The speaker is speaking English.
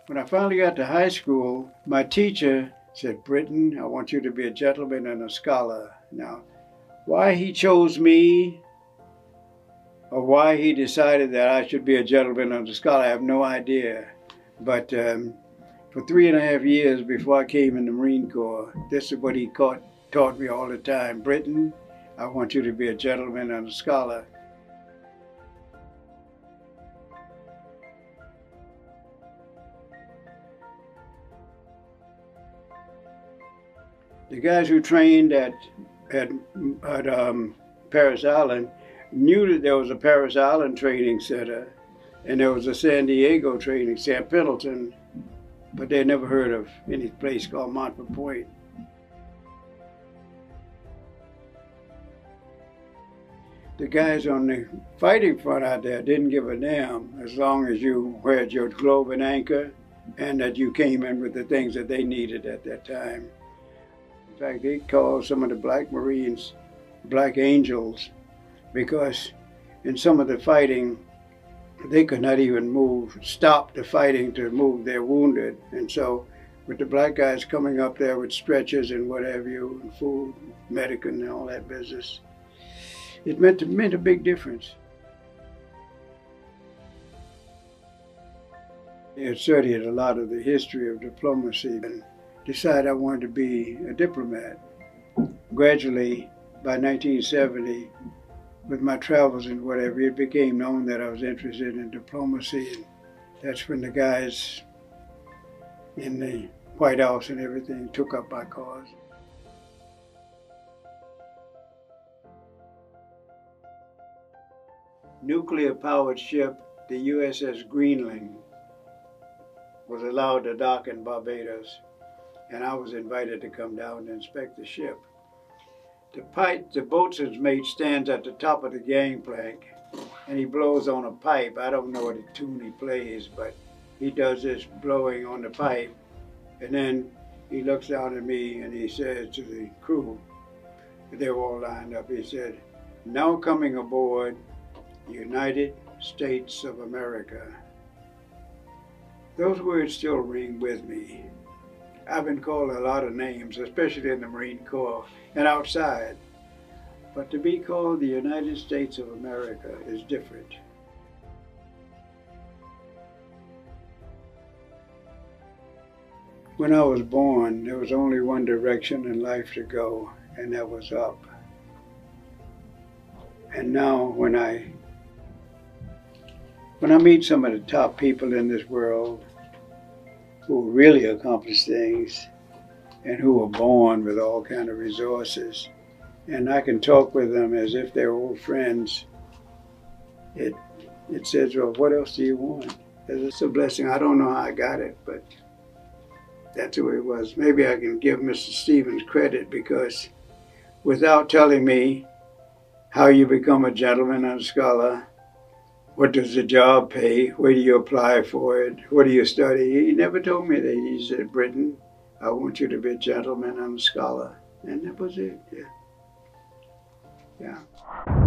When I finally got to high school, my teacher said, "Britton, I want you to be a gentleman and a scholar." Now, why he chose me or why he decided that I should be a gentleman and a scholar, I have no idea. But for 3.5 years before I came in the Marine Corps, this is what he taught me all the time. "Britton, I want you to be a gentleman and a scholar." The guys who trained at Parris Island knew that there was a Parris Island training center and there was a San Diego training, Camp Pendleton, but they never heard of any place called Montford Point. The guys on the fighting front out there didn't give a damn as long as you had your globe and anchor and that you came in with the things that they needed at that time. In fact, they called some of the black Marines black angels because in some of the fighting, they could not even stop the fighting to move their wounded. And so with the black guys coming up there with stretchers and what have you, and food, medical and all that business, it meant a big difference. They had studied a lot of the history of diplomacy and decided I wanted to be a diplomat. Gradually, by 1970, with my travels and whatever, it became known that I was interested in diplomacy, and that's when the guys in the White House and everything took up my cause. Nuclear-powered ship, the USS Greenland, was allowed to dock in Barbados, and I was invited to come down and inspect the ship. The boatswain's mate stands at the top of the gangplank and he blows on a pipe. I don't know what tune he plays, but he does this blowing on the pipe, and then he looks down at me and he says to the crew, they were all lined up, he said, "Now coming aboard, United States of America." Those words still ring with me. I've been called a lot of names, especially in the Marine Corps and outside. But to be called the United States of America is different. When I was born, there was only one direction in life to go, and that was up. And now when I meet some of the top people in this world who really accomplish things and who were born with all kinds of resources, and I can talk with them as if they're old friends, it says, well, what else do you want? It's a blessing. I don't know how I got it, but that's the way it was. Maybe I can give Mr. Stevens credit because without telling me how you become a gentleman and a scholar, what does the job pay? Where do you apply for it? What do you study? He never told me that. He said, "Britton, I want you to be a gentleman and a scholar." And that was it, yeah. Yeah.